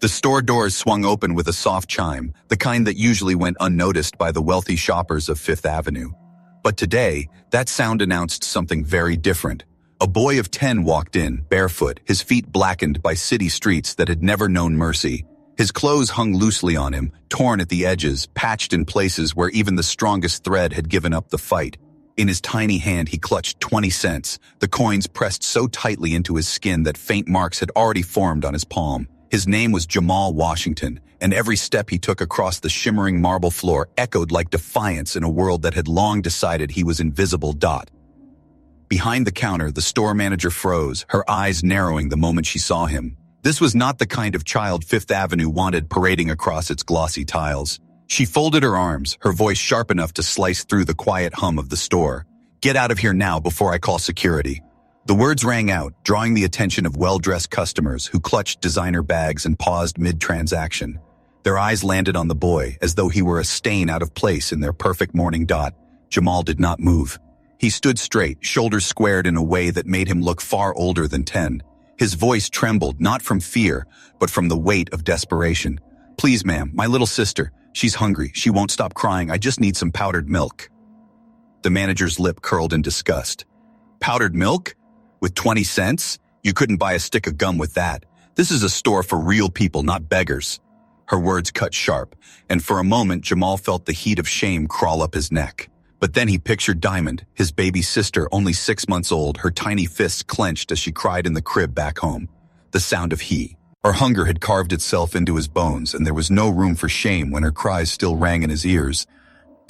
The store doors swung open with a soft chime, the kind that usually went unnoticed by the wealthy shoppers of Fifth Avenue. But today, that sound announced something very different. A boy of 10 walked in, barefoot, his feet blackened by city streets that had never known mercy. His clothes hung loosely on him, torn at the edges, patched in places where even the strongest thread had given up the fight. In his tiny hand he clutched 20 cents, the coins pressed so tightly into his skin that faint marks had already formed on his palm. His name was Jamal Washington, and every step he took across the shimmering marble floor echoed like defiance in a world that had long decided he was invisible. Behind the counter, the store manager froze, her eyes narrowing the moment she saw him. This was not the kind of child Fifth Avenue wanted parading across its glossy tiles. She folded her arms, her voice sharp enough to slice through the quiet hum of the store. "Get out of here now before I call security." The words rang out, drawing the attention of well-dressed customers who clutched designer bags and paused mid-transaction. Their eyes landed on the boy, as though he were a stain out of place in their perfect morning. Jamal did not move. He stood straight, shoulders squared in a way that made him look far older than 10. His voice trembled, not from fear, but from the weight of desperation. "Please, ma'am, my little sister. She's hungry. She won't stop crying. I just need some powdered milk." The manager's lip curled in disgust. "Powdered milk? With 20 cents? You couldn't buy a stick of gum with that. This is a store for real people, not beggars." Her words cut sharp, and for a moment Jamal felt the heat of shame crawl up his neck. But then he pictured Diamond, his baby sister, only 6 months old, her tiny fists clenched as she cried in the crib back home. The sound of her hunger had carved itself into his bones, and there was no room for shame when her cries still rang in his ears.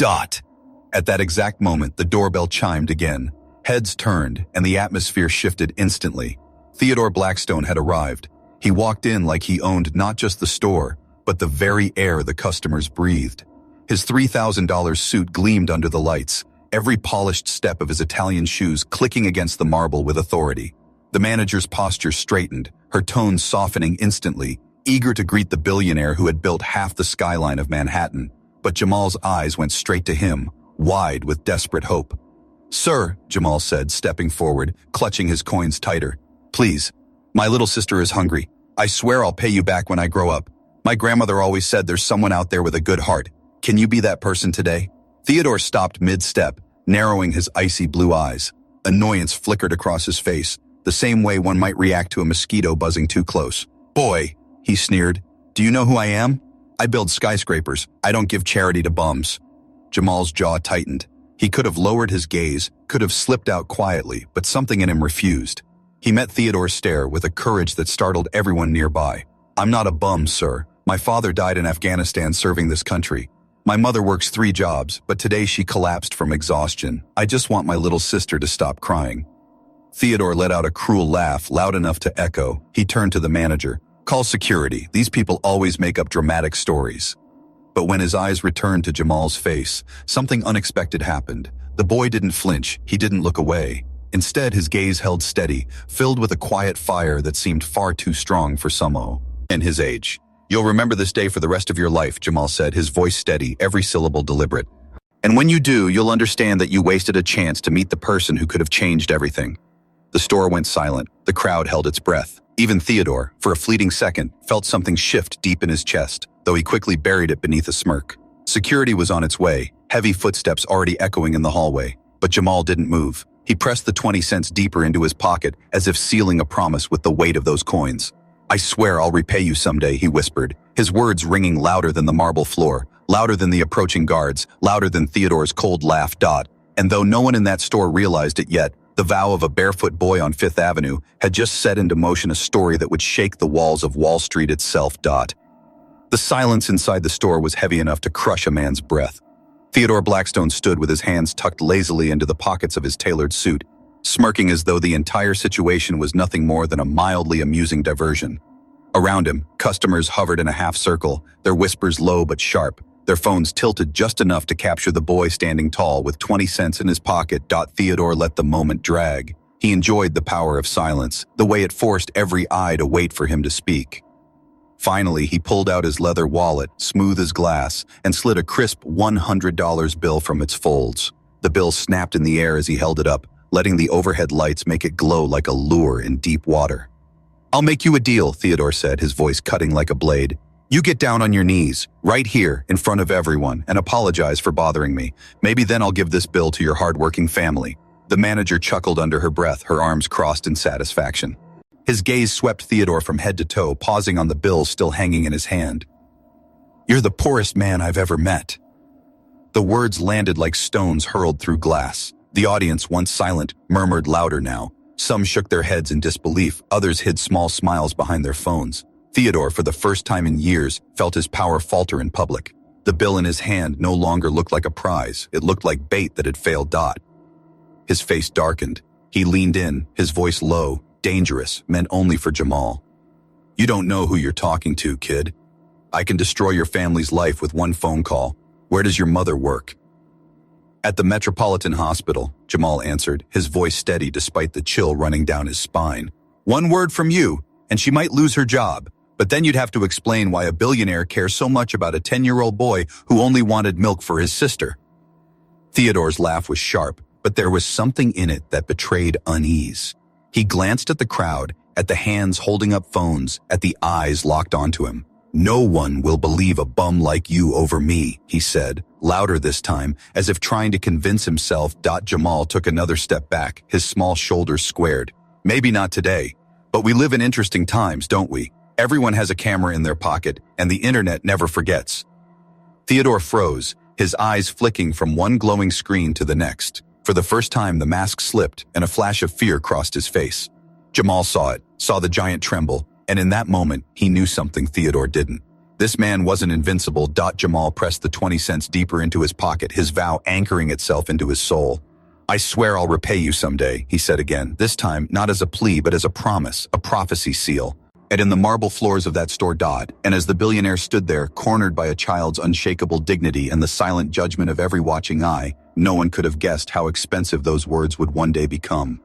At that exact moment, the doorbell chimed again. Heads turned, and the atmosphere shifted instantly. Theodore Blackstone had arrived. He walked in like he owned not just the store, but the very air the customers breathed. His $3,000 suit gleamed under the lights, every polished step of his Italian shoes clicking against the marble with authority. The manager's posture straightened, her tone softening instantly, eager to greet the billionaire who had built half the skyline of Manhattan. But Jamal's eyes went straight to him, wide with desperate hope. "Sir," Jamal said, stepping forward, clutching his coins tighter. "Please, my little sister is hungry. I swear I'll pay you back when I grow up. My grandmother always said there's someone out there with a good heart. Can you be that person today?" Theodore stopped mid-step, narrowing his icy blue eyes. Annoyance flickered across his face, the same way one might react to a mosquito buzzing too close. "Boy," he sneered, "do you know who I am? I build skyscrapers. I don't give charity to bums." Jamal's jaw tightened. He could have lowered his gaze, could have slipped out quietly, but something in him refused. He met Theodore's stare with a courage that startled everyone nearby. "I'm not a bum, sir. My father died in Afghanistan serving this country. My mother works 3 jobs, but today she collapsed from exhaustion. I just want my little sister to stop crying." Theodore let out a cruel laugh, loud enough to echo. He turned to the manager. "Call security. These people always make up dramatic stories." But when his eyes returned to Jamal's face, something unexpected happened. The boy didn't flinch. He didn't look away. Instead, his gaze held steady, filled with a quiet fire that seemed far too strong for someone and his age. "You'll remember this day for the rest of your life," Jamal said, his voice steady, every syllable deliberate. "And when you do, you'll understand that you wasted a chance to meet the person who could have changed everything." The store went silent. The crowd held its breath. Even Theodore, for a fleeting second, felt something shift deep in his chest, though he quickly buried it beneath a smirk. Security was on its way, heavy footsteps already echoing in the hallway. But Jamal didn't move. He pressed the 20 cents deeper into his pocket, as if sealing a promise with the weight of those coins. "I swear I'll repay you someday," he whispered, his words ringing louder than the marble floor, louder than the approaching guards, louder than Theodore's cold laugh. And though no one in that store realized it yet, the vow of a barefoot boy on Fifth Avenue had just set into motion a story that would shake the walls of Wall Street itself. The silence inside the store was heavy enough to crush a man's breath. Theodore Blackstone stood with his hands tucked lazily into the pockets of his tailored suit, smirking as though the entire situation was nothing more than a mildly amusing diversion. Around him, customers hovered in a half circle, their whispers low but sharp, their phones tilted just enough to capture the boy standing tall with 20 cents in his pocket. Theodore let the moment drag. He enjoyed the power of silence, the way it forced every eye to wait for him to speak. Finally, he pulled out his leather wallet, smooth as glass, and slid a crisp $100 bill from its folds. The bill snapped in the air as he held it up, letting the overhead lights make it glow like a lure in deep water. "I'll make you a deal," Theodore said, his voice cutting like a blade. "You get down on your knees, right here, in front of everyone, and apologize for bothering me. Maybe then I'll give this bill to your hard-working family." The manager chuckled under her breath, her arms crossed in satisfaction. His gaze swept Theodore from head to toe, pausing on the bill still hanging in his hand. "You're the poorest man I've ever met." The words landed like stones hurled through glass. The audience, once silent, murmured louder now. Some shook their heads in disbelief, others hid small smiles behind their phones. Theodore, for the first time in years, felt his power falter in public. The bill in his hand no longer looked like a prize. It looked like bait that had failed. His face darkened. He leaned in, his voice low, dangerous, meant only for Jamal. "You don't know who you're talking to, kid. I can destroy your family's life with one phone call. Where does your mother work?" "At the Metropolitan Hospital," Jamal answered, his voice steady despite the chill running down his spine. "One word from you, and she might lose her job. But then you'd have to explain why a billionaire cares so much about a 10-year-old boy who only wanted milk for his sister." Theodore's laugh was sharp, but there was something in it that betrayed unease. He glanced at the crowd, at the hands holding up phones, at the eyes locked onto him. "No one will believe a bum like you over me," he said, louder this time, as if trying to convince himself. Jamal took another step back, his small shoulders squared. "Maybe not today, but we live in interesting times, don't we? Everyone has a camera in their pocket, and the internet never forgets." Theodore froze, his eyes flicking from one glowing screen to the next. For the first time, the mask slipped, and a flash of fear crossed his face. Jamal saw it, saw the giant tremble, and in that moment, he knew something Theodore didn't. This man wasn't invincible. Jamal pressed the 20 cents deeper into his pocket, his vow anchoring itself into his soul. "I swear I'll repay you someday," he said again, this time not as a plea but as a promise, a prophecy seal. And in the marble floors of that store, and as the billionaire stood there, cornered by a child's unshakable dignity and the silent judgment of every watching eye, no one could have guessed how expensive those words would one day become.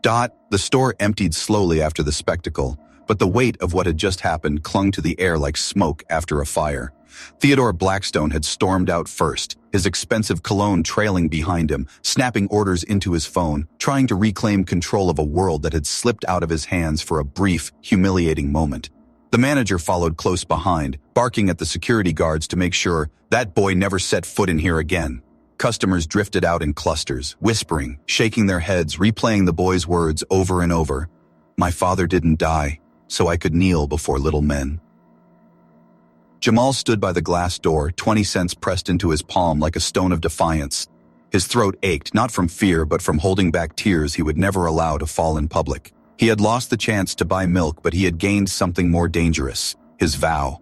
The store emptied slowly after the spectacle, but the weight of what had just happened clung to the air like smoke after a fire. Theodore Blackstone had stormed out first, his expensive cologne trailing behind him, snapping orders into his phone, trying to reclaim control of a world that had slipped out of his hands for a brief, humiliating moment. The manager followed close behind, barking at the security guards to make sure that boy never set foot in here again. Customers drifted out in clusters, whispering, shaking their heads, replaying the boy's words over and over. "My father didn't die, so I could kneel before little men." Jamal stood by the glass door, 20 cents pressed into his palm like a stone of defiance. His throat ached, not from fear but from holding back tears he would never allow to fall in public. He had lost the chance to buy milk, but he had gained something more dangerous, his vow.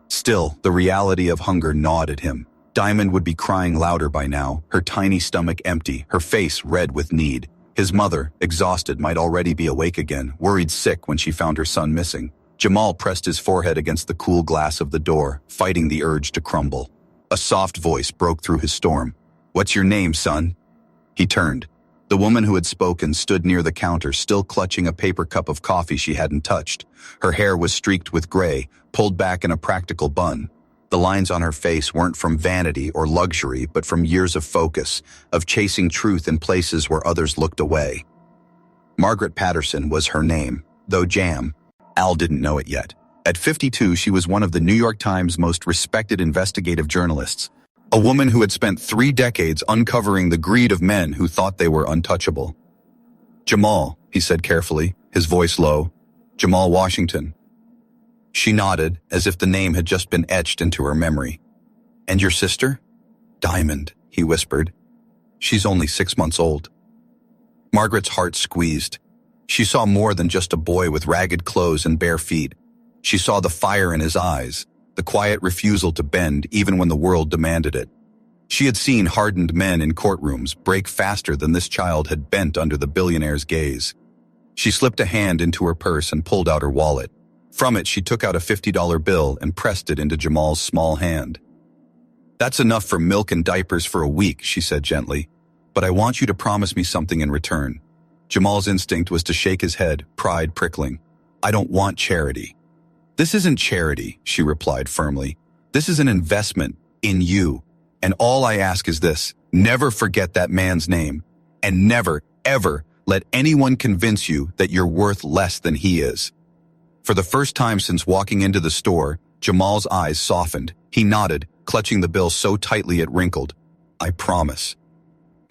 Still, the reality of hunger gnawed at him. Diamond would be crying louder by now, her tiny stomach empty, her face red with need. His mother, exhausted, might already be awake again, worried sick when she found her son missing. Jamal pressed his forehead against the cool glass of the door, fighting the urge to crumble. A soft voice broke through his storm. "What's your name, son?" He turned. The woman who had spoken stood near the counter, still clutching a paper cup of coffee she hadn't touched. Her hair was streaked with gray, pulled back in a practical bun. The lines on her face weren't from vanity or luxury, but from years of focus, of chasing truth in places where others looked away. Margaret Patterson was her name, though Al didn't know it yet. At 52, she was one of the New York Times' most respected investigative journalists, a woman who had spent 3 decades uncovering the greed of men who thought they were untouchable. "Jamal," he said carefully, his voice low. "Jamal Washington." She nodded, as if the name had just been etched into her memory. "And your sister?" "Diamond," he whispered. "She's only 6 months old." Margaret's heart squeezed. She saw more than just a boy with ragged clothes and bare feet. She saw the fire in his eyes, the quiet refusal to bend even when the world demanded it. She had seen hardened men in courtrooms break faster than this child had bent under the billionaire's gaze. She slipped a hand into her purse and pulled out her wallet. From it, she took out a $50 bill and pressed it into Jamal's small hand. "That's enough for milk and diapers for a week," she said gently. "But I want you to promise me something in return." Jamal's instinct was to shake his head, pride prickling. "I don't want charity." "This isn't charity," she replied firmly. "This is an investment in you. And all I ask is this: never forget that man's name. And never, ever let anyone convince you that you're worth less than he is." For the first time since walking into the store, Jamal's eyes softened. He nodded, clutching the bill so tightly it wrinkled. "I promise."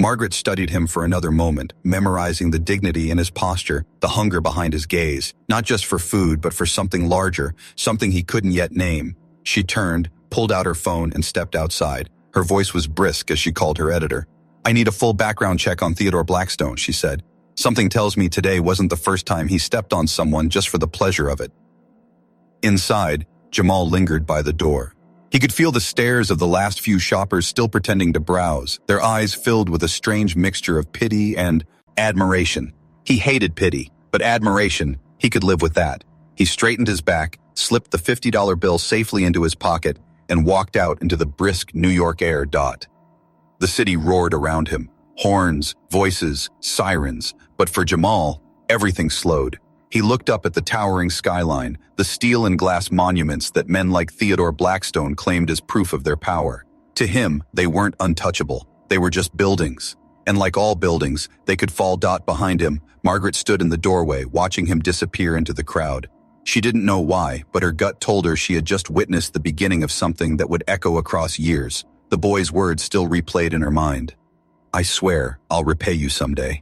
Margaret studied him for another moment, memorizing the dignity in his posture, the hunger behind his gaze, not just for food but for something larger, something he couldn't yet name. She turned, pulled out her phone, and stepped outside. Her voice was brisk as she called her editor. "I need a full background check on Theodore Blackstone," she said. "Something tells me today wasn't the first time he stepped on someone just for the pleasure of it." Inside, Jamal lingered by the door. He could feel the stares of the last few shoppers still pretending to browse, their eyes filled with a strange mixture of pity and admiration. He hated pity, but admiration, he could live with that. He straightened his back, slipped the $50 bill safely into his pocket, and walked out into the brisk New York air. The city roared around him. Horns, voices, sirens. But for Jamal, everything slowed. He looked up at the towering skyline, the steel and glass monuments that men like Theodore Blackstone claimed as proof of their power. To him, they weren't untouchable. They were just buildings. And like all buildings, they could fall. Behind him, Margaret stood in the doorway, watching him disappear into the crowd. She didn't know why, but her gut told her she had just witnessed the beginning of something that would echo across years. The boy's words still replayed in her mind. "I swear, I'll repay you someday."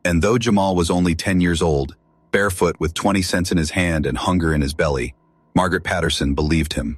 And though Jamal was only 10 years old, barefoot with 20 cents in his hand and hunger in his belly, Margaret Patterson believed him.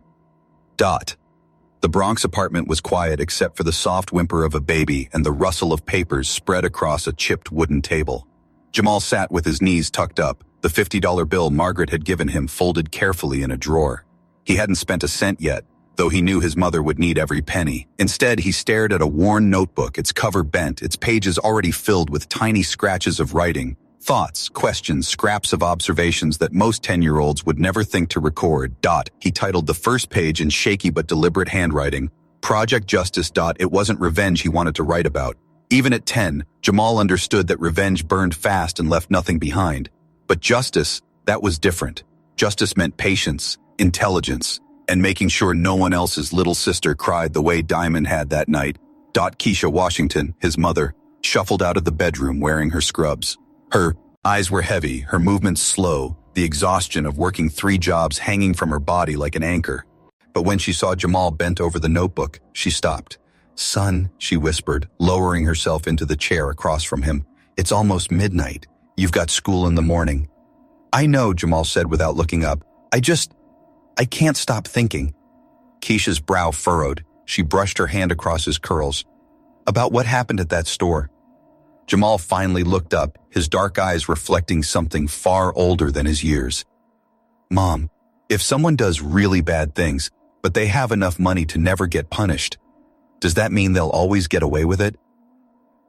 The Bronx apartment was quiet except for the soft whimper of a baby and the rustle of papers spread across a chipped wooden table. Jamal sat with his knees tucked up, the $50 bill Margaret had given him folded carefully in a drawer. He hadn't spent a cent yet, though he knew his mother would need every penny. Instead, he stared at a worn notebook, its cover bent, its pages already filled with tiny scratches of writing. Thoughts, questions, scraps of observations that most 10-year-olds would never think to record. He titled the first page in shaky but deliberate handwriting, Project Justice. It wasn't revenge he wanted to write about. Even at 10, Jamal understood that revenge burned fast and left nothing behind. But justice, that was different. Justice meant patience, intelligence, and making sure no one else's little sister cried the way Diamond had that night. Keisha Washington, his mother, shuffled out of the bedroom wearing her scrubs. Her eyes were heavy, her movements slow, the exhaustion of working 3 jobs hanging from her body like an anchor. But when she saw Jamal bent over the notebook, she stopped. "Son," she whispered, lowering herself into the chair across from him. "It's almost midnight. You've got school in the morning." "I know," Jamal said without looking up. I can't stop thinking." Keisha's brow furrowed. She brushed her hand across his curls. "About what happened at that store." Jamal finally looked up, his dark eyes reflecting something far older than his years. "Mom, if someone does really bad things, but they have enough money to never get punished, does that mean they'll always get away with it?"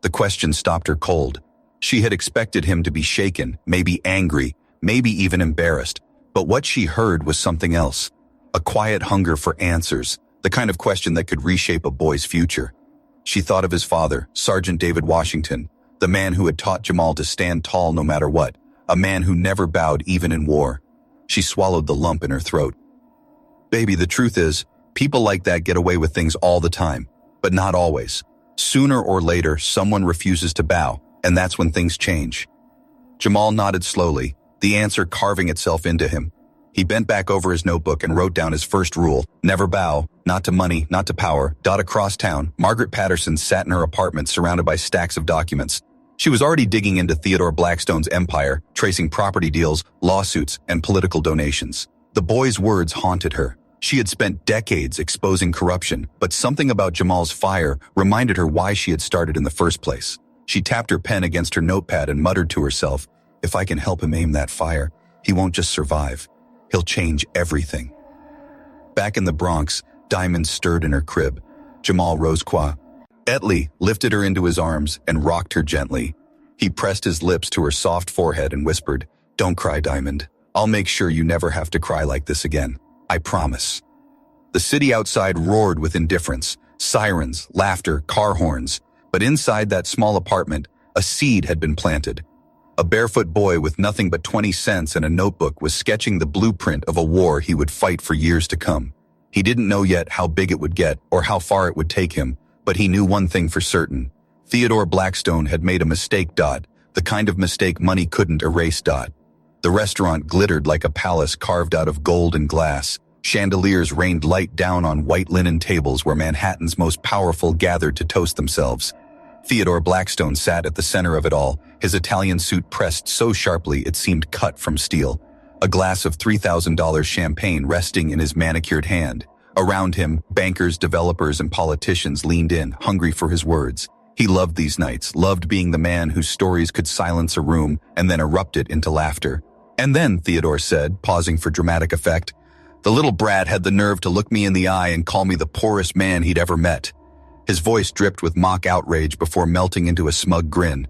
The question stopped her cold. She had expected him to be shaken, maybe angry, maybe even embarrassed, but what she heard was something else. A quiet hunger for answers, the kind of question that could reshape a boy's future. She thought of his father, Sergeant David Washington, the man who had taught Jamal to stand tall no matter what, a man who never bowed even in war. She swallowed the lump in her throat. "Baby, the truth is, people like that get away with things all the time, but not always. Sooner or later, someone refuses to bow, and that's when things change." Jamal nodded slowly, the answer carving itself into him. He bent back over his notebook and wrote down his first rule: never bow, not to money, not to power. Across town, Margaret Patterson sat in her apartment surrounded by stacks of documents. She was already digging into Theodore Blackstone's empire, tracing property deals, lawsuits, and political donations. The boy's words haunted her. She had spent decades exposing corruption, but something about Jamal's fire reminded her why she had started in the first place. She tapped her pen against her notepad and muttered to herself, "If I can help him aim that fire, he won't just survive. He'll change everything." Back in the Bronx, Diamond stirred in her crib. Jamal rose quietly, lifted her into his arms, and rocked her gently. He pressed his lips to her soft forehead and whispered, "Don't cry, Diamond. I'll make sure you never have to cry like this again. I promise." The city outside roared with indifference, sirens, laughter, car horns. But inside that small apartment, a seed had been planted. A barefoot boy with nothing but 20 cents and a notebook was sketching the blueprint of a war he would fight for years to come. He didn't know yet how big it would get or how far it would take him, but he knew one thing for certain. Theodore Blackstone had made a mistake. The kind of mistake money couldn't erase. The The restaurant glittered like a palace carved out of gold and glass. Chandeliers rained light down on white linen tables where Manhattan's most powerful gathered to toast themselves. Theodore Blackstone sat at the center of it all, his Italian suit pressed so sharply it seemed cut from steel. A glass of $3,000 champagne resting in his manicured hand. Around him, bankers, developers, and politicians leaned in, hungry for his words. He loved these nights, loved being the man whose stories could silence a room and then erupt it into laughter. And then, Theodore said, pausing for dramatic effect, the little brat had the nerve to look me in the eye and call me the poorest man he'd ever met. His voice dripped with mock outrage before melting into a smug grin.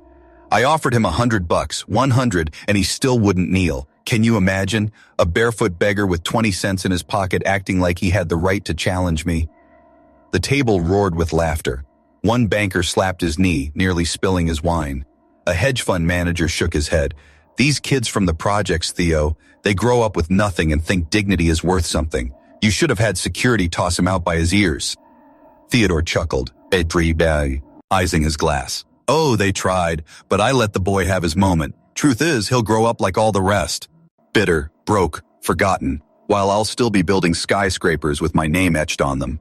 I offered him $100, 100, and he still wouldn't kneel. Can you imagine? A barefoot beggar with 20 cents in his pocket acting like he had the right to challenge me. The table roared with laughter. One banker slapped his knee, nearly spilling his wine. A hedge fund manager shook his head. These kids from the projects, Theo, they grow up with nothing and think dignity is worth something. You should have had security toss him out by his ears. Theodore chuckled, eying his glass. Oh, they tried, but I let the boy have his moment. Truth is, he'll grow up like all the rest. Bitter, broke, forgotten, while I'll still be building skyscrapers with my name etched on them.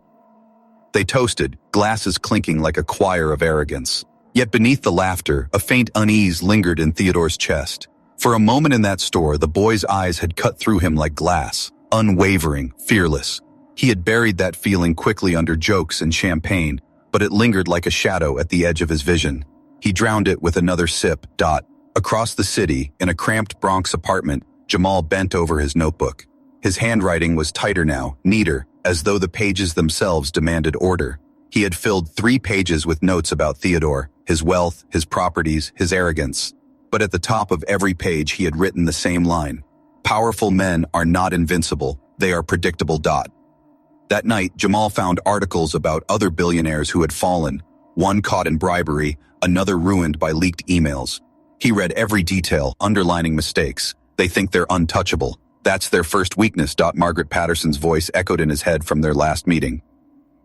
They toasted, glasses clinking like a choir of arrogance. Yet beneath the laughter, a faint unease lingered in Theodore's chest. For a moment in that store, the boy's eyes had cut through him like glass, unwavering, fearless. He had buried that feeling quickly under jokes and champagne, but it lingered like a shadow at the edge of his vision. He drowned it with another sip. Across the city, in a cramped Bronx apartment, Jamal bent over his notebook. His handwriting was tighter now, neater, as though the pages themselves demanded order. He had filled 3 pages with notes about Theodore, his wealth, his properties, his arrogance. But at the top of every page he had written the same line. Powerful men are not invincible, they are predictable. That night, Jamal found articles about other billionaires who had fallen, one caught in bribery, another ruined by leaked emails. He read every detail, underlining mistakes. They think they're untouchable. That's their first weakness. Margaret Patterson's voice echoed in his head from their last meeting.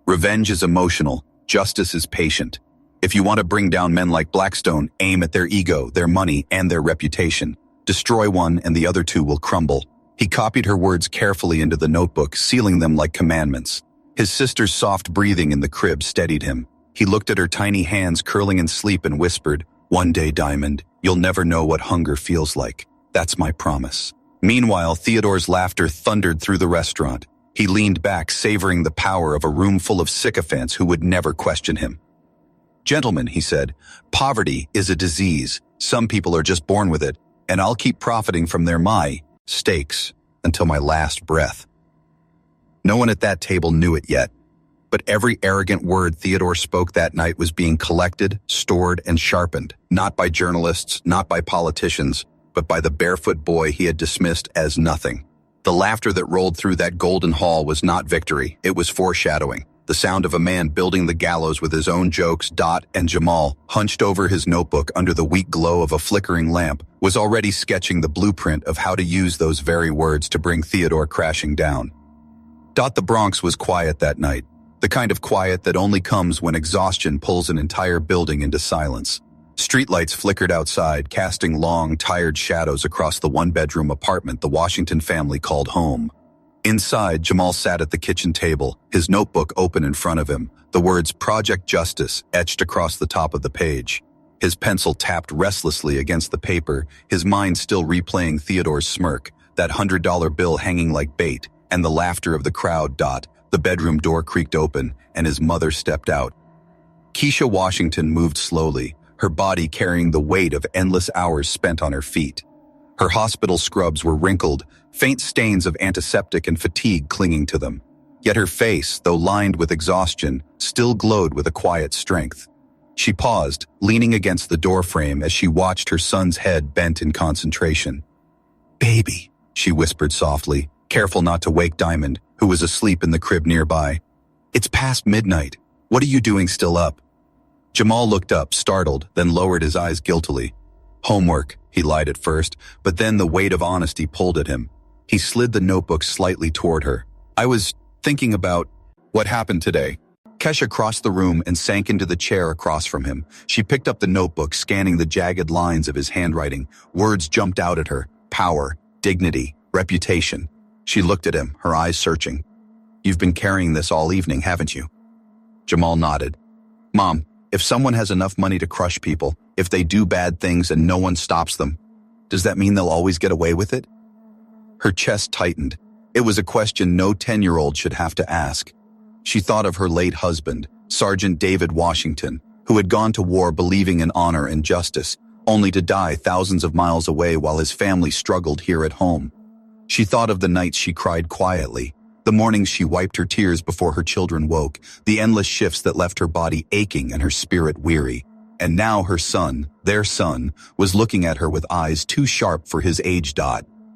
Revenge is emotional. Justice is patient. If you want to bring down men like Blackstone, aim at their ego, their money, and their reputation. Destroy one and the other 2 will crumble. He copied her words carefully into the notebook, sealing them like commandments. His sister's soft breathing in the crib steadied him. He looked at her tiny hands curling in sleep and whispered, "One day, Diamond, you'll never know what hunger feels like. That's my promise." Meanwhile, Theodore's laughter thundered through the restaurant. He leaned back, savoring the power of a room full of sycophants who would never question him. "Gentlemen," he said, "poverty is a disease. Some people are just born with it, and I'll keep profiting from their mistakes until my last breath." No one at that table knew it yet, but every arrogant word Theodore spoke that night was being collected, stored, and sharpened, not by journalists, not by politicians, but by the barefoot boy he had dismissed as nothing. The laughter that rolled through that golden hall was not victory, it was foreshadowing. The sound of a man building the gallows with his own jokes. And Jamal, hunched over his notebook under the weak glow of a flickering lamp, was already sketching the blueprint of how to use those very words to bring Theodore crashing down. The Bronx was quiet that night, the kind of quiet that only comes when exhaustion pulls an entire building into silence. Streetlights flickered outside, casting long, tired shadows across the one-bedroom apartment the Washington family called home. Inside, Jamal sat at the kitchen table, his notebook open in front of him, the words Project Justice etched across the top of the page. His pencil tapped restlessly against the paper, his mind still replaying Theodore's smirk, that $100 bill hanging like bait, and the laughter of the crowd. The bedroom door creaked open, and his mother stepped out. Keisha Washington moved slowly, her body carrying the weight of endless hours spent on her feet. Her hospital scrubs were wrinkled, faint stains of antiseptic and fatigue clinging to them. Yet her face, though lined with exhaustion, still glowed with a quiet strength. She paused, leaning against the doorframe as she watched her son's head bent in concentration. "Baby," she whispered softly, careful not to wake Diamond, who was asleep in the crib nearby. "It's past midnight. What are you doing still up?" Jamal looked up, startled, then lowered his eyes guiltily. "Homework," he lied at first, but then the weight of honesty pulled at him. He slid the notebook slightly toward her. "I was thinking about what happened today." Kesha crossed the room and sank into the chair across from him. She picked up the notebook, scanning the jagged lines of his handwriting. Words jumped out at her. Power, dignity, reputation. She looked at him, her eyes searching. You've been carrying this all evening, haven't you? Jamal nodded. Mom, if someone has enough money to crush people, if they do bad things and no one stops them, does that mean they'll always get away with it? Her chest tightened. It was a question no 10-year-old should have to ask. She thought of her late husband, Sergeant David Washington, who had gone to war believing in honor and justice, only to die thousands of miles away while his family struggled here at home. She thought of the nights she cried quietly, the mornings she wiped her tears before her children woke, the endless shifts that left her body aching and her spirit weary. And now her son, their son, was looking at her with eyes too sharp for his age.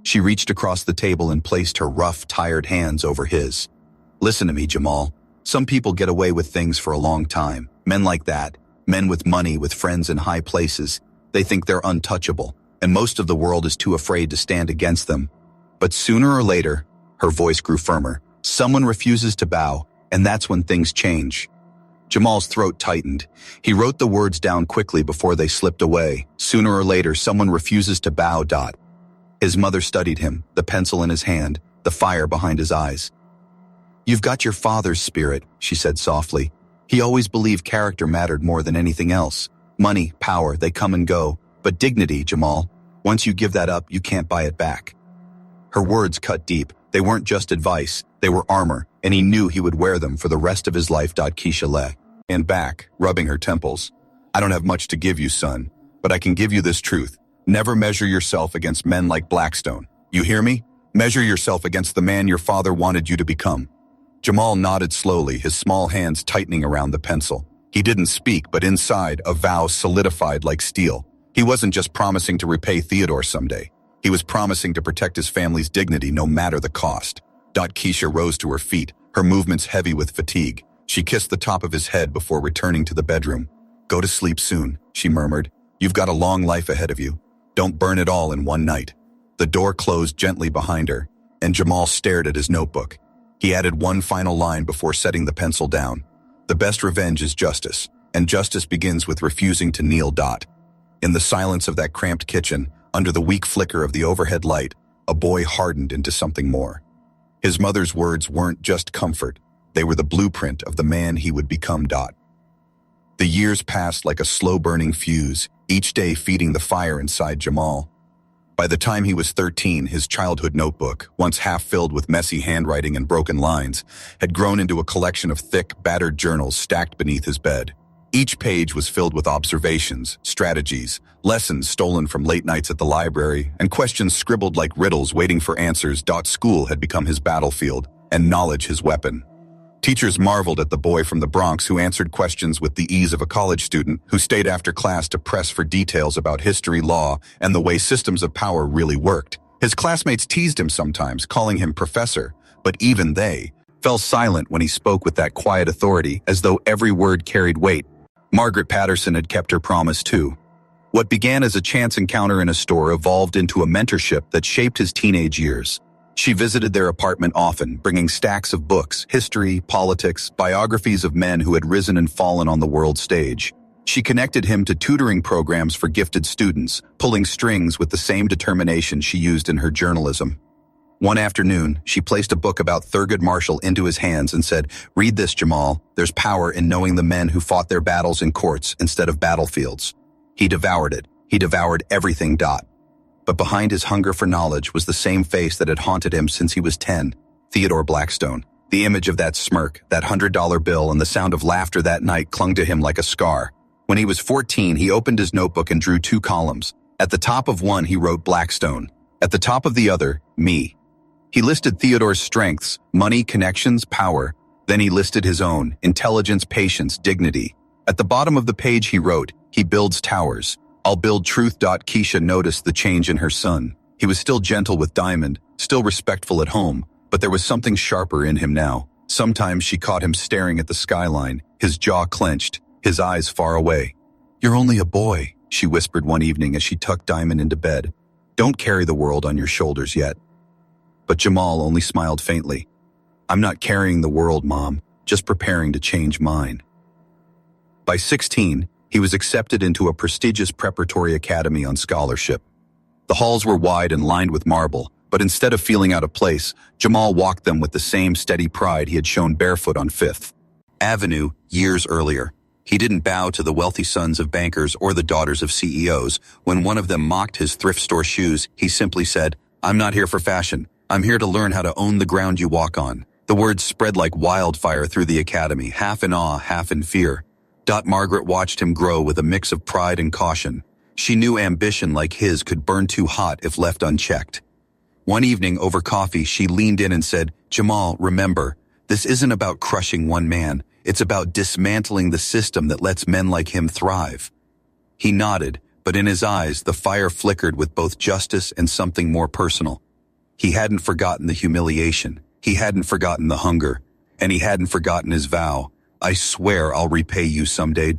She reached across the table and placed her rough, tired hands over his. Listen to me, Jamal. Some people get away with things for a long time. Men like that, men with money, with friends in high places, they think they're untouchable, and most of the world is too afraid to stand against them. But sooner or later, her voice grew firmer, someone refuses to bow, and that's when things change. Jamal's throat tightened. He wrote the words down quickly before they slipped away. Sooner or later, someone refuses to bow. His mother studied him, the pencil in his hand, the fire behind his eyes. You've got your father's spirit, she said softly. He always believed character mattered more than anything else. Money, power, they come and go. But dignity, Jamal, once you give that up, you can't buy it back. Her words cut deep. They weren't just advice, they were armor, and he knew he would wear them for the rest of his life. Keisha lay and back, rubbing her temples. I don't have much to give you, son, but I can give you this truth. Never measure yourself against men like Blackstone. You hear me? Measure yourself against the man your father wanted you to become. Jamal nodded slowly, his small hands tightening around the pencil. He didn't speak, but inside, a vow solidified like steel. He wasn't just promising to repay Theodore someday. He was promising to protect his family's dignity no matter the cost. Keisha rose to her feet, her movements heavy with fatigue. She kissed the top of his head before returning to the bedroom. Go to sleep soon, she murmured. You've got a long life ahead of you. Don't burn it all in one night. The door closed gently behind her, and Jamal stared at his notebook. He added one final line before setting the pencil down. The best revenge is justice, and justice begins with refusing to kneel. In the silence of that cramped kitchen, under the weak flicker of the overhead light, a boy hardened into something more. His mother's words weren't just comfort, they were the blueprint of the man he would become. The years passed like a slow-burning fuse, each day feeding the fire inside Jamal. By the time he was 13, his childhood notebook, once half-filled with messy handwriting and broken lines, had grown into a collection of thick, battered journals stacked beneath his bed. Each page was filled with observations, strategies, lessons stolen from late nights at the library, and questions scribbled like riddles waiting for answers. School had become his battlefield, and knowledge his weapon. Teachers marveled at the boy from the Bronx who answered questions with the ease of a college student who stayed after class to press for details about history, law, and the way systems of power really worked. His classmates teased him sometimes, calling him professor, but even they fell silent when he spoke with that quiet authority, as though every word carried weight. Margaret Patterson had kept her promise too. What began as a chance encounter in a store evolved into a mentorship that shaped his teenage years. She visited their apartment often, bringing stacks of books, history, politics, biographies of men who had risen and fallen on the world stage. She connected him to tutoring programs for gifted students, pulling strings with the same determination she used in her journalism. One afternoon, she placed a book about Thurgood Marshall into his hands and said, "Read this, Jamal. There's power in knowing the men who fought their battles in courts instead of battlefields." He devoured it. He devoured everything. But behind his hunger for knowledge was the same face that had haunted him since he was 10, Theodore Blackstone. The image of that smirk, that $100 bill, and the sound of laughter that night clung to him like a scar. When he was 14, he opened his notebook and drew 2 columns. At the top of one, he wrote Blackstone. At the top of the other, me. He listed Theodore's strengths, money, connections, power. Then he listed his own, intelligence, patience, dignity. At the bottom of the page he wrote, he builds towers. I'll build truth. Keisha noticed the change in her son. He was still gentle with Diamond, still respectful at home, but there was something sharper in him now. Sometimes she caught him staring at the skyline, his jaw clenched, his eyes far away. "You're only a boy," she whispered one evening as she tucked Diamond into bed. "Don't carry the world on your shoulders yet." But Jamal only smiled faintly. "I'm not carrying the world, Mom, just preparing to change mine." By 16, he was accepted into a prestigious preparatory academy on scholarship. The halls were wide and lined with marble, but instead of feeling out of place, Jamal walked them with the same steady pride he had shown barefoot on Fifth Avenue years earlier. He didn't bow to the wealthy sons of bankers or the daughters of CEOs. When one of them mocked his thrift store shoes, he simply said, "I'm not here for fashion. I'm here to learn how to own the ground you walk on." The words spread like wildfire through the academy, half in awe, half in fear. Margaret watched him grow with a mix of pride and caution. She knew ambition like his could burn too hot if left unchecked. One evening over coffee, she leaned in and said, "Jamal, remember, this isn't about crushing one man. It's about dismantling the system that lets men like him thrive." He nodded, but in his eyes the fire flickered with both justice and something more personal. He hadn't forgotten the humiliation, he hadn't forgotten the hunger, and he hadn't forgotten his vow, "I swear I'll repay you someday."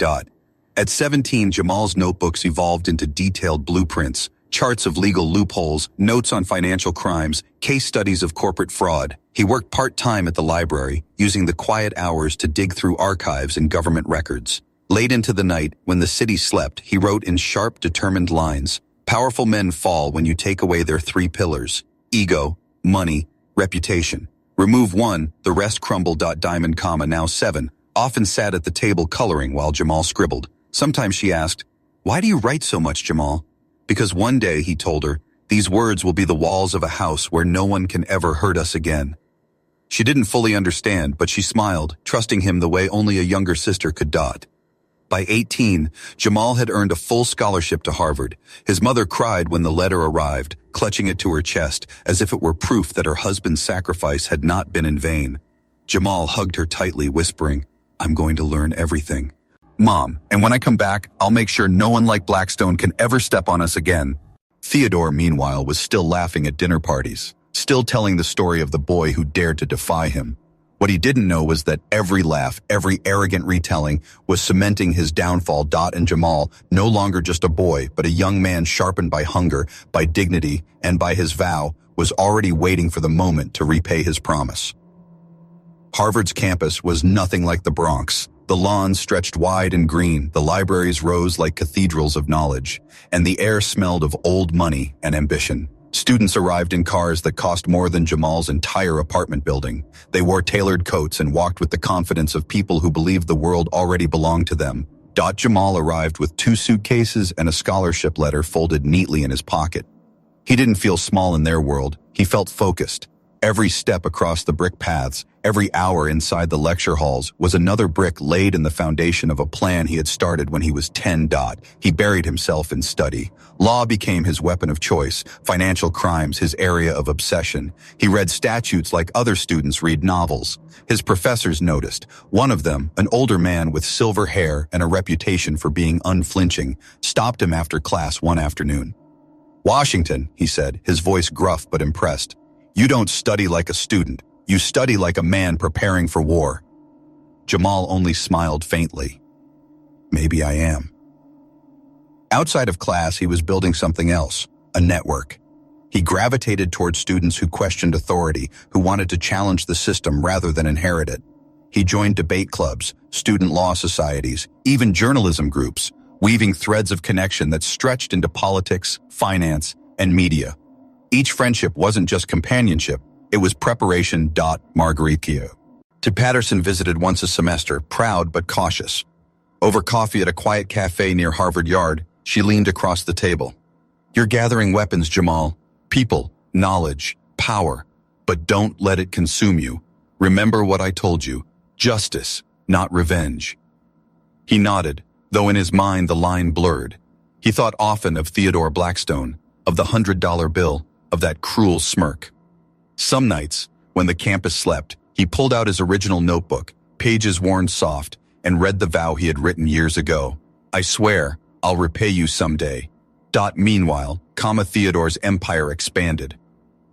At 17, Jamal's notebooks evolved into detailed blueprints, charts of legal loopholes, notes on financial crimes, case studies of corporate fraud. He worked part-time at the library, using the quiet hours to dig through archives and government records. Late into the night, when the city slept, he wrote in sharp, determined lines, "Powerful men fall when you take away their three pillars: ego, money, reputation. Remove one, the rest crumble." Diamond, now 7, often sat at the table coloring while Jamal scribbled. Sometimes she asked, "Why do you write so much, Jamal?" "Because one day," he told her, "these words will be the walls of a house where no one can ever hurt us again." She didn't fully understand, but she smiled, trusting him the way only a younger sister could. By 18, Jamal had earned a full scholarship to Harvard. His mother cried when the letter arrived, clutching it to her chest, as if it were proof that her husband's sacrifice had not been in vain. Jamal hugged her tightly, whispering, "I'm going to learn everything, Mom, and when I come back, I'll make sure no one like Blackstone can ever step on us again." Theodore, meanwhile, was still laughing at dinner parties, still telling the story of the boy who dared to defy him. What he didn't know was that every laugh, every arrogant retelling, was cementing his downfall. And Jamal, no longer just a boy, but a young man sharpened by hunger, by dignity, and by his vow, was already waiting for the moment to repay his promise. Harvard's campus was nothing like the Bronx. The lawns stretched wide and green, the libraries rose like cathedrals of knowledge, and the air smelled of old money and ambition. Students arrived in cars that cost more than Jamal's entire apartment building. They wore tailored coats and walked with the confidence of people who believed the world already belonged to them. Jamal arrived with 2 suitcases and a scholarship letter folded neatly in his pocket. He didn't feel small in their world, he felt focused. Every step across the brick paths, every hour inside the lecture halls was another brick laid in the foundation of a plan he had started when he was 10. He buried himself in study. Law became his weapon of choice, financial crimes his area of obsession. He read statutes like other students read novels. His professors noticed. One of them, an older man with silver hair and a reputation for being unflinching, stopped him after class one afternoon. "Washington," he said, his voice gruff but impressed, "you don't study like a student. You study like a man preparing for war." Jamal only smiled faintly. "Maybe I am." Outside of class, he was building something else, a network. He gravitated toward students who questioned authority, who wanted to challenge the system rather than inherit it. He joined debate clubs, student law societies, even journalism groups, weaving threads of connection that stretched into politics, finance, and media. Each friendship wasn't just companionship, it was preparation. Margarita. Patterson visited once a semester, proud but cautious. Over coffee at a quiet cafe near Harvard Yard, she leaned across the table. "You're gathering weapons, Jamal. People, knowledge, power. But don't let it consume you. Remember what I told you. Justice, not revenge." He nodded, though in his mind the line blurred. He thought often of Theodore Blackstone, of the $100 bill, of that cruel smirk. Some nights, when the campus slept, he pulled out his original notebook, pages worn soft, and read the vow he had written years ago. "I swear, I'll repay you someday." Meanwhile, Theodore's empire expanded.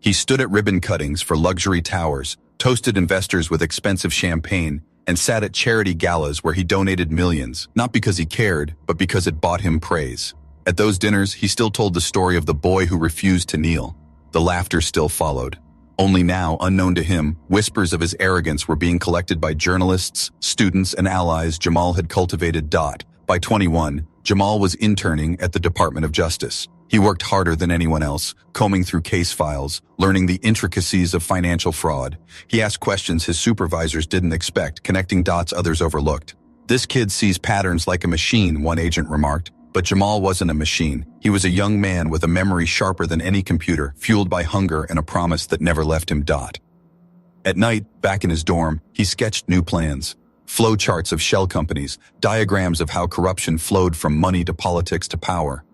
He stood at ribbon cuttings for luxury towers, toasted investors with expensive champagne, and sat at charity galas where he donated millions, not because he cared, but because it bought him praise. At those dinners, he still told the story of the boy who refused to kneel. The laughter still followed. Only now, unknown to him, whispers of his arrogance were being collected by journalists, students, and allies Jamal had cultivated. By 21, Jamal was interning at the Department of Justice. He worked harder than anyone else, combing through case files, learning the intricacies of financial fraud. He asked questions his supervisors didn't expect, connecting dots others overlooked. "This kid sees patterns like a machine," one agent remarked. But Jamal wasn't a machine. He was a young man with a memory sharper than any computer, fueled by hunger and a promise that never left him. At night, back in his dorm, he sketched new plans. Flow charts of shell companies, diagrams of how corruption flowed from money to politics to power.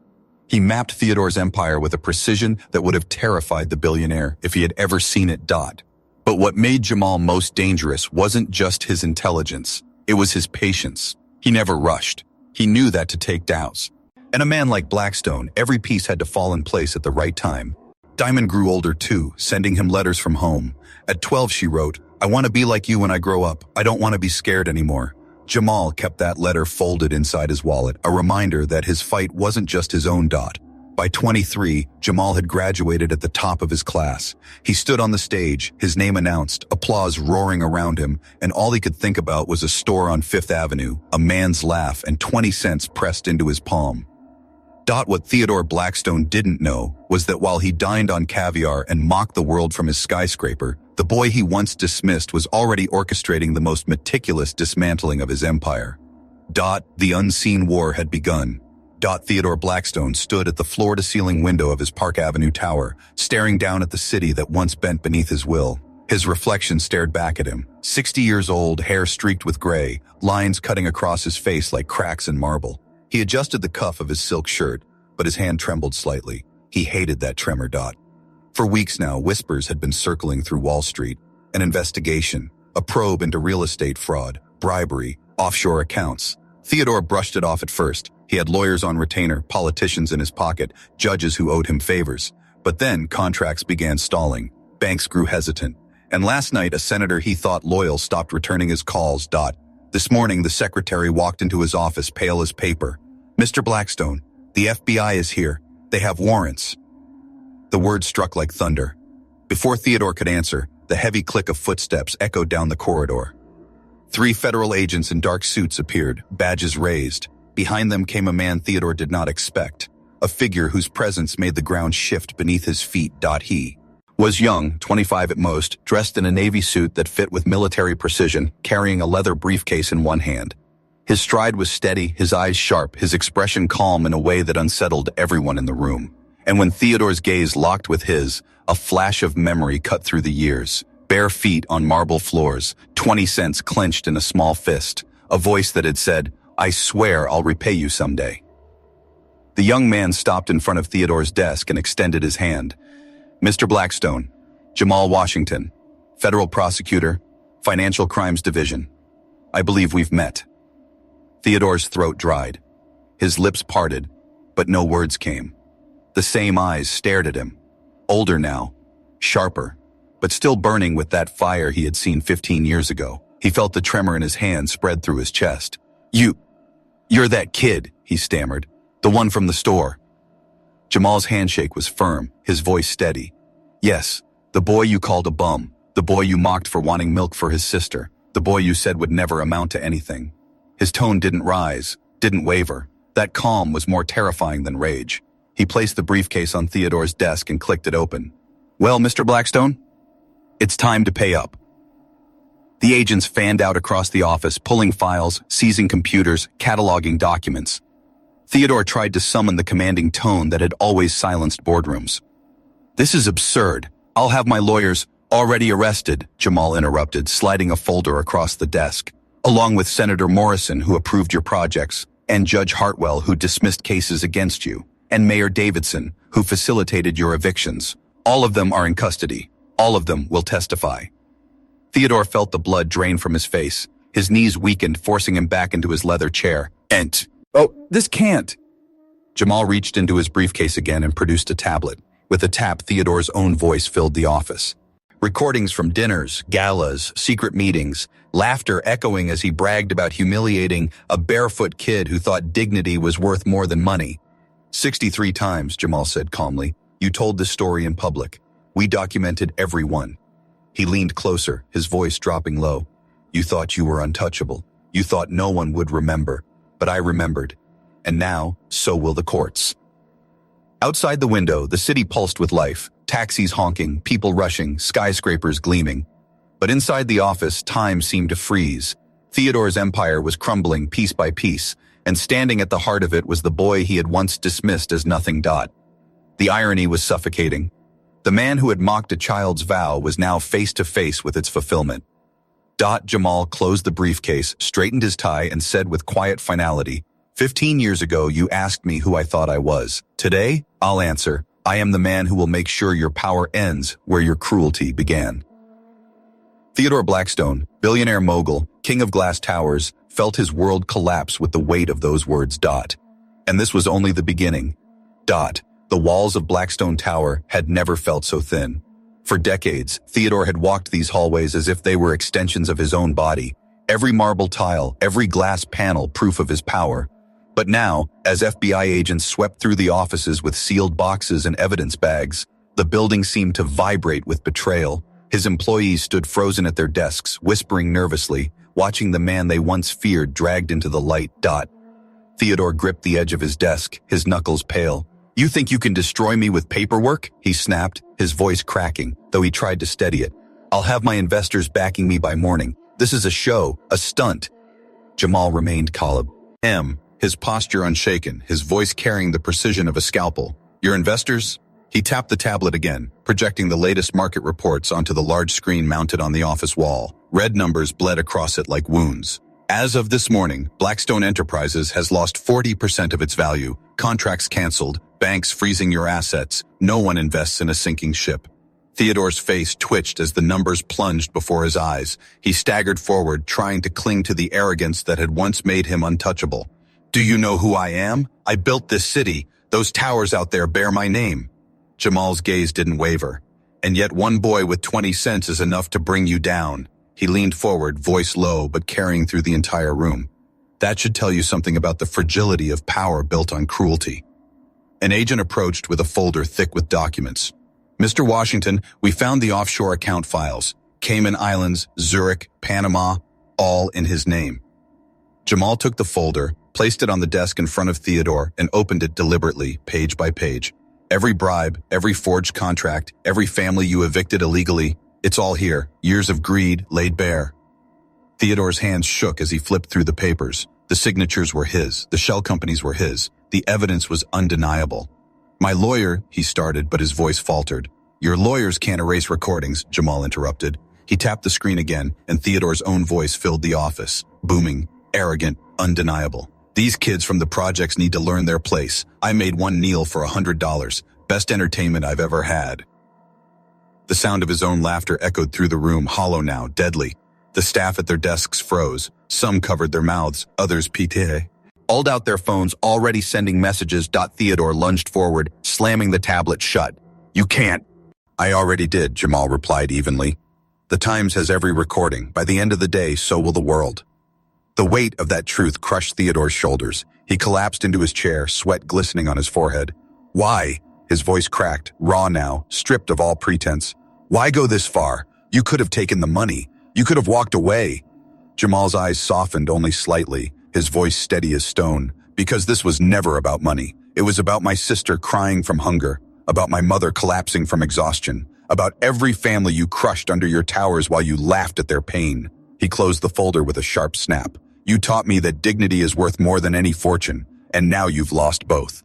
He mapped Theodore's empire with a precision that would have terrified the billionaire if he had ever seen it. But what made Jamal most dangerous wasn't just his intelligence. It was his patience. He never rushed. He knew that to take doubts. And a man like Blackstone, every piece had to fall in place at the right time. Diamond grew older too, sending him letters from home. At 12, she wrote, "I want to be like you when I grow up. I don't want to be scared anymore." Jamal kept that letter folded inside his wallet, a reminder that his fight wasn't just his own. By 23, Jamal had graduated at the top of his class. He stood on the stage, his name announced, applause roaring around him, and all he could think about was a store on Fifth Avenue, a man's laugh, and 20 cents pressed into his palm. What Theodore Blackstone didn't know was that while he dined on caviar and mocked the world from his skyscraper, the boy he once dismissed was already orchestrating the most meticulous dismantling of his empire. The unseen war had begun. Theodore Blackstone stood at the floor-to-ceiling window of his Park Avenue tower, staring down at the city that once bent beneath his will. His reflection stared back at him. 60 years old, hair streaked with gray, lines cutting across his face like cracks in marble. He adjusted the cuff of his silk shirt, but his hand trembled slightly. He hated that tremor. For weeks now, whispers had been circling through Wall Street. An investigation, a probe into real estate fraud, bribery, offshore accounts. Theodore brushed it off at first. He had lawyers on retainer, politicians in his pocket, judges who owed him favors. But then contracts began stalling. Banks grew hesitant. And last night, a senator he thought loyal stopped returning his calls. This morning, the secretary walked into his office, pale as paper. "Mr. Blackstone, the FBI is here. They have warrants." The word struck like thunder. Before Theodore could answer, the heavy click of footsteps echoed down the corridor. 3 federal agents in dark suits appeared, badges raised. Behind them came a man Theodore did not expect, a figure whose presence made the ground shift beneath his feet. He was young, 25 at most, dressed in a navy suit that fit with military precision, carrying a leather briefcase in one hand. His stride was steady, his eyes sharp, his expression calm in a way that unsettled everyone in the room. And when Theodore's gaze locked with his, a flash of memory cut through the years. Bare feet on marble floors, 20 cents clenched in a small fist, a voice that had said, "I swear I'll repay you someday." The young man stopped in front of Theodore's desk and extended his hand. "Mr. Blackstone, Jamal Washington, federal prosecutor, Financial Crimes Division. I believe we've met." Theodore's throat dried. His lips parted, but no words came. The same eyes stared at him. Older now, sharper, but still burning with that fire he had seen 15 years ago. He felt the tremor in his hand spread through his chest. You're that kid," he stammered. "The one from the store." Jamal's handshake was firm, his voice steady. "Yes, the boy you called a bum, the boy you mocked for wanting milk for his sister, the boy you said would never amount to anything." His tone didn't rise, didn't waver. That calm was more terrifying than rage. He placed the briefcase on Theodore's desk and clicked it open. "Well, Mr. Blackstone, it's time to pay up." The agents fanned out across the office, pulling files, seizing computers, cataloging documents. Theodore tried to summon the commanding tone that had always silenced boardrooms. "This is absurd. I'll have my lawyers already arrested," Jamal interrupted, sliding a folder across the desk. "Along with Senator Morrison, who approved your projects, and Judge Hartwell, who dismissed cases against you, and Mayor Davidson, who facilitated your evictions. All of them are in custody. All of them will testify." Theodore felt the blood drain from his face. His knees weakened, forcing him back into his leather chair. This can't." Jamal reached into his briefcase again and produced a tablet. With a tap, Theodore's own voice filled the office. Recordings from dinners, galas, secret meetings, laughter echoing as he bragged about humiliating a barefoot kid who thought dignity was worth more than money. 63 times, Jamal said calmly. "You told this story in public. We documented every one." He leaned closer, his voice dropping low. "You thought you were untouchable. You thought no one would remember. But I remembered. And now, so will the courts." Outside the window, the city pulsed with life, taxis honking, people rushing, skyscrapers gleaming. But inside the office, time seemed to freeze. Theodore's empire was crumbling piece by piece, and standing at the heart of it was the boy he had once dismissed as nothing. The irony was suffocating. The man who had mocked a child's vow was now face to face with its fulfillment. Jamal closed the briefcase, straightened his tie, and said with quiet finality, 15 years ago, you asked me who I thought I was. Today, I'll answer, I am the man who will make sure your power ends where your cruelty began. Theodore Blackstone, billionaire mogul, king of glass towers, felt his world collapse with the weight of those words. And this was only the beginning. The walls of Blackstone Tower had never felt so thin. For decades, Theodore had walked these hallways as if they were extensions of his own body, every marble tile, every glass panel proof of his power. But now, as FBI agents swept through the offices with sealed boxes and evidence bags, the building seemed to vibrate with betrayal. His employees stood frozen at their desks, whispering nervously, watching the man they once feared dragged into the light. Theodore gripped the edge of his desk, his knuckles pale. You think you can destroy me with paperwork? He snapped, his voice cracking, though he tried to steady it. I'll have my investors backing me by morning. This is a show, a stunt. Jamal remained calm. His posture unshaken, his voice carrying the precision of a scalpel. Your investors? He tapped the tablet again, projecting the latest market reports onto the large screen mounted on the office wall. Red numbers bled across it like wounds. As of this morning, Blackstone Enterprises has lost 40% of its value, contracts canceled, banks freezing your assets. No one invests in a sinking ship. Theodore's face twitched as the numbers plunged before his eyes. He staggered forward, trying to cling to the arrogance that had once made him untouchable. Do you know who I am? I built this city. Those towers out there bear my name. Jamal's gaze didn't waver. And yet one boy with 20 cents is enough to bring you down. He leaned forward, voice low but carrying through the entire room. That should tell you something about the fragility of power built on cruelty. An agent approached with a folder thick with documents. Mr. Washington, we found the offshore account files. Cayman Islands, Zurich, Panama, all in his name. Jamal took the folder, placed it on the desk in front of Theodore, and opened it deliberately, page by page. Every bribe, every forged contract, every family you evicted illegally, it's all here. Years of greed laid bare. Theodore's hands shook as he flipped through the papers. The signatures were his. The shell companies were his. The evidence was undeniable. My lawyer, he started, but his voice faltered. Your lawyers can't erase recordings, Jamal interrupted. He tapped the screen again, and Theodore's own voice filled the office. Booming, arrogant, undeniable. These kids from the projects need to learn their place. I made one kneel for $100. Best entertainment I've ever had. The sound of his own laughter echoed through the room, hollow now, deadly. The staff at their desks froze. Some covered their mouths, others hauled out their phones, already sending messages. Theodore lunged forward, slamming the tablet shut. You can't. I already did, Jamal replied evenly. The Times has every recording. By the end of the day, so will the world. The weight of that truth crushed Theodore's shoulders. He collapsed into his chair, sweat glistening on his forehead. Why? His voice cracked, raw now, stripped of all pretense. Why go this far? You could have taken the money. You could have walked away. Jamal's eyes softened only slightly, his voice steady as stone. Because this was never about money. It was about my sister crying from hunger, about my mother collapsing from exhaustion, about every family you crushed under your towers while you laughed at their pain. He closed the folder with a sharp snap. You taught me that dignity is worth more than any fortune, and now you've lost both.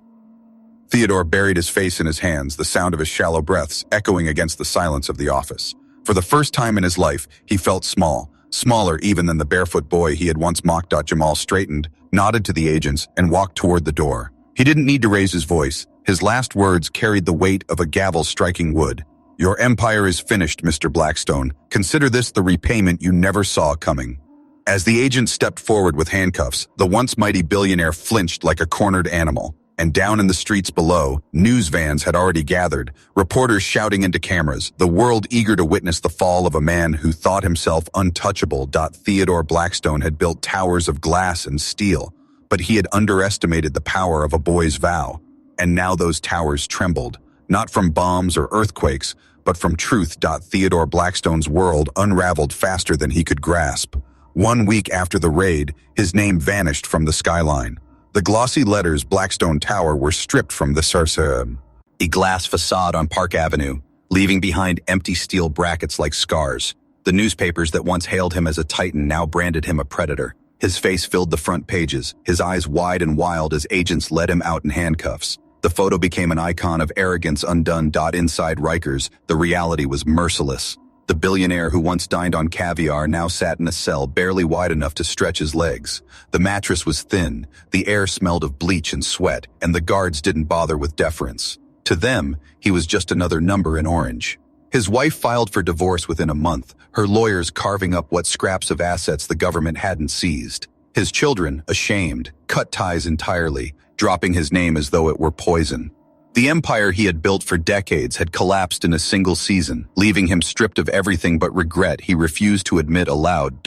Theodore buried his face in his hands, the sound of his shallow breaths echoing against the silence of the office. For the first time in his life, he felt small, smaller even than the barefoot boy he had once mocked. Jamal straightened, nodded to the agents, and walked toward the door. He didn't need to raise his voice. His last words carried the weight of a gavel striking wood. Your empire is finished, Mr. Blackstone. Consider this the repayment you never saw coming. As the agent stepped forward with handcuffs, the once mighty billionaire flinched like a cornered animal. And down in the streets below, news vans had already gathered, reporters shouting into cameras, the world eager to witness the fall of a man who thought himself untouchable. Theodore Blackstone had built towers of glass and steel, but he had underestimated the power of a boy's vow. And now those towers trembled, not from bombs or earthquakes, but from truth. Theodore Blackstone's world unraveled faster than he could grasp. 1 week after the raid, his name vanished from the skyline. The glossy letters Blackstone Tower were stripped from the surface. A glass facade on Park Avenue, leaving behind empty steel brackets like scars. The newspapers that once hailed him as a titan now branded him a predator. His face filled the front pages, his eyes wide and wild as agents led him out in handcuffs. The photo became an icon of arrogance undone. Inside Rikers, the reality was merciless. The billionaire who once dined on caviar now sat in a cell barely wide enough to stretch his legs. The mattress was thin, the air smelled of bleach and sweat, and the guards didn't bother with deference. To them, he was just another number in orange. His wife filed for divorce within a month, her lawyers carving up what scraps of assets the government hadn't seized. His children, ashamed, cut ties entirely, dropping his name as though it were poison. The empire he had built for decades had collapsed in a single season, leaving him stripped of everything but regret he refused to admit aloud.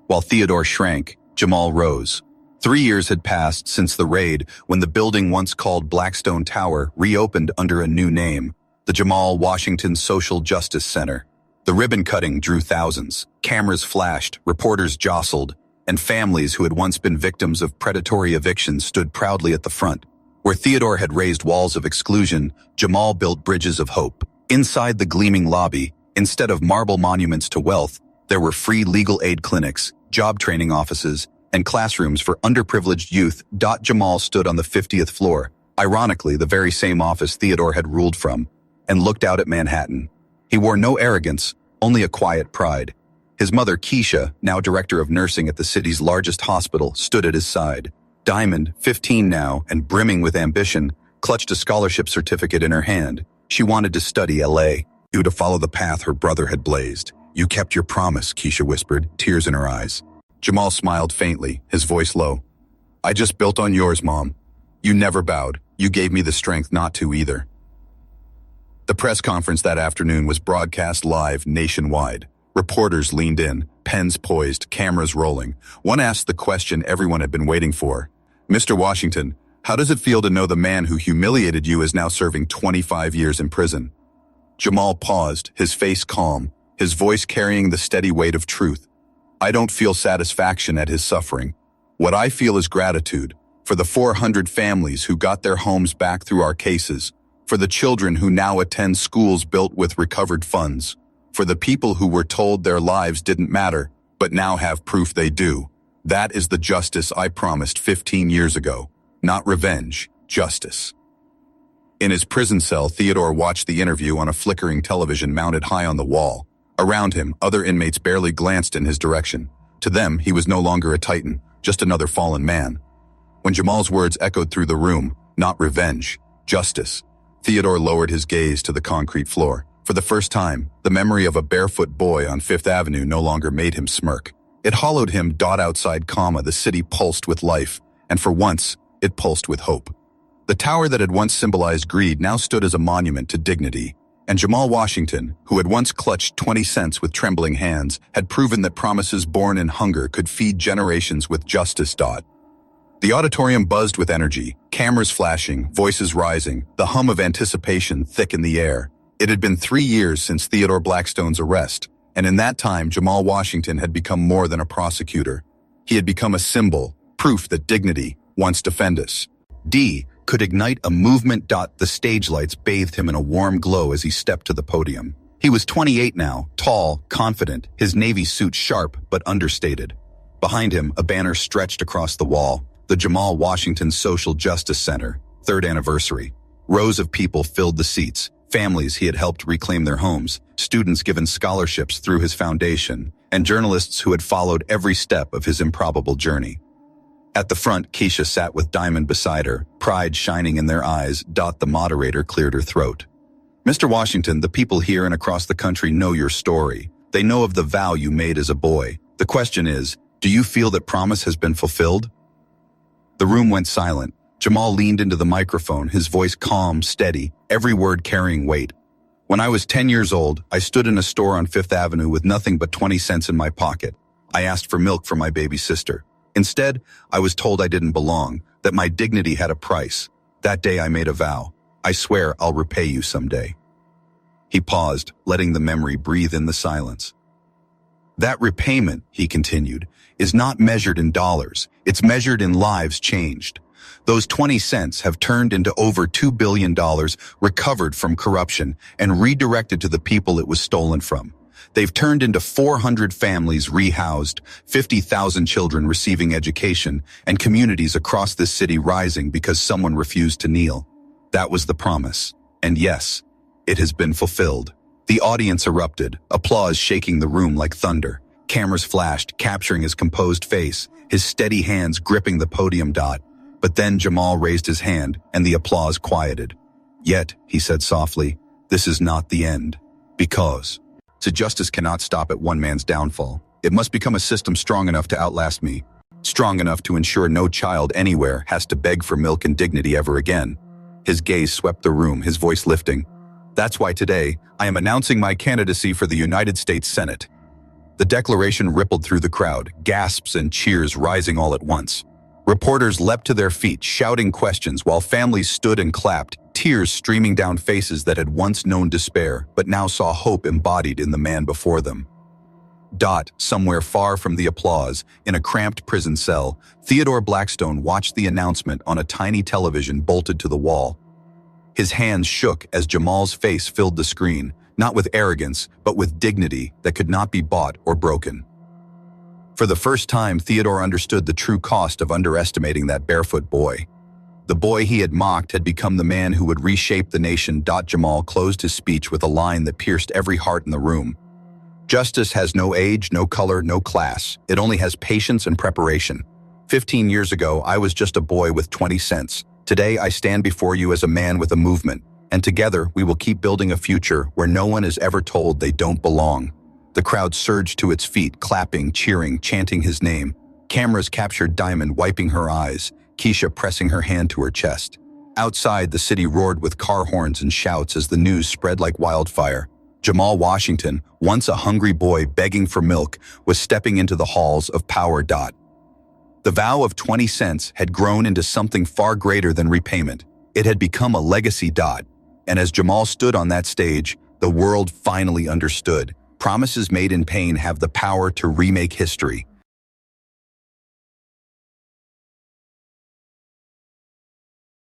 While Theodore shrank, Jamal rose. 3 years had passed since the raid, when the building once called Blackstone Tower reopened under a new name, the Jamal Washington Social Justice Center. The ribbon cutting drew thousands, cameras flashed, reporters jostled, and families who had once been victims of predatory evictions stood proudly at the front. Where Theodore had raised walls of exclusion, Jamal built bridges of hope. Inside the gleaming lobby, instead of marble monuments to wealth, there were free legal aid clinics, job training offices, and classrooms for underprivileged youth. Jamal stood on the 50th floor, ironically the very same office Theodore had ruled from, and looked out at Manhattan. He wore no arrogance, only a quiet pride. His mother, Keisha, now director of nursing at the city's largest hospital, stood at his side. Diamond, 15 now and brimming with ambition, clutched a scholarship certificate in her hand. She wanted to study L.A. You to follow the path her brother had blazed. You kept your promise, Keisha whispered, tears in her eyes. Jamal smiled faintly, his voice low. I just built on yours, Mom. You never bowed. You gave me the strength not to either. The press conference that afternoon was broadcast live nationwide. Reporters leaned in, pens poised, cameras rolling. One asked the question everyone had been waiting for. Mr. Washington, how does it feel to know the man who humiliated you is now serving 25 years in prison? Jamal paused, his face calm, his voice carrying the steady weight of truth. I don't feel satisfaction at his suffering. What I feel is gratitude for the 400 families who got their homes back through our cases, for the children who now attend schools built with recovered funds, for the people who were told their lives didn't matter, but now have proof they do. That is the justice I promised 15 years ago. Not revenge, justice. In his prison cell, Theodore watched the interview on a flickering television mounted high on the wall. Around him, other inmates barely glanced in his direction. To them, he was no longer a titan, just another fallen man. When Jamal's words echoed through the room, not revenge, justice, Theodore lowered his gaze to the concrete floor. For the first time, the memory of a barefoot boy on Fifth Avenue no longer made him smirk. It hollowed him. Outside, the city pulsed with life, and for once, it pulsed with hope. The tower that had once symbolized greed now stood as a monument to dignity, and Jamal Washington, who had once clutched 20 cents with trembling hands, had proven that promises born in hunger could feed generations with justice. The auditorium buzzed with energy, cameras flashing, voices rising, the hum of anticipation thick in the air. It had been 3 years since Theodore Blackstone's arrest, and in that time Jamal Washington had become more than a prosecutor. He had become a symbol, proof that dignity, once defendus, could ignite a movement. The stage lights bathed him in a warm glow as he stepped to the podium. He was 28 now, tall, confident, his navy suit sharp but understated. Behind him, a banner stretched across the wall, the Jamal Washington Social Justice Center, 3rd anniversary. Rows of people filled the seats, families he had helped reclaim their homes, students given scholarships through his foundation, and journalists who had followed every step of his improbable journey. At the front, Keisha sat with Diamond beside her, pride shining in their eyes. The moderator cleared her throat. Mr. Washington, the people here and across the country know your story. They know of the vow you made as a boy. The question is, do you feel that promise has been fulfilled? The room went silent. Jamal leaned into the microphone, his voice calm, steady, every word carrying weight. When I was 10 years old, I stood in a store on Fifth Avenue with nothing but 20 cents in my pocket. I asked for milk for my baby sister. Instead, I was told I didn't belong, that my dignity had a price. That day I made a vow. I swear I'll repay you someday. He paused, letting the memory breathe in the silence. That repayment, he continued, is not measured in dollars. It's measured in lives changed. Those 20 cents have turned into over $2 billion recovered from corruption and redirected to the people it was stolen from. They've turned into 400 families rehoused, 50,000 children receiving education, and communities across this city rising because someone refused to kneel. That was the promise. And yes, it has been fulfilled. The audience erupted, applause shaking the room like thunder. Cameras flashed, capturing his composed face, his steady hands gripping the podium. But then Jamal raised his hand, and the applause quieted. Yet, he said softly, this is not the end. Because justice cannot stop at one man's downfall. It must become a system strong enough to outlast me, strong enough to ensure no child anywhere has to beg for milk and dignity ever again. His gaze swept the room, his voice lifting. That's why today, I am announcing my candidacy for the United States Senate. The declaration rippled through the crowd, gasps and cheers rising all at once. Reporters leapt to their feet, shouting questions, while families stood and clapped, tears streaming down faces that had once known despair, but now saw hope embodied in the man before them. Somewhere far from the applause, in a cramped prison cell, Theodore Blackstone watched the announcement on a tiny television bolted to the wall. His hands shook as Jamal's face filled the screen, not with arrogance, but with dignity that could not be bought or broken. For the first time, Theodore understood the true cost of underestimating that barefoot boy. The boy he had mocked had become the man who would reshape the nation. Jamal closed his speech with a line that pierced every heart in the room. Justice has no age, no color, no class. It only has patience and preparation. 15 years ago, I was just a boy with 20 cents. Today, I stand before you as a man with a movement, and together we will keep building a future where no one is ever told they don't belong. The crowd surged to its feet, clapping, cheering, chanting his name. Cameras captured Diamond wiping her eyes, Keisha pressing her hand to her chest. Outside, the city roared with car horns and shouts as the news spread like wildfire. Jamal Washington, once a hungry boy begging for milk, was stepping into the halls of power. The vow of 20 cents had grown into something far greater than repayment. It had become a legacy. And as Jamal stood on that stage, the world finally understood. Promises made in pain have the power to remake history.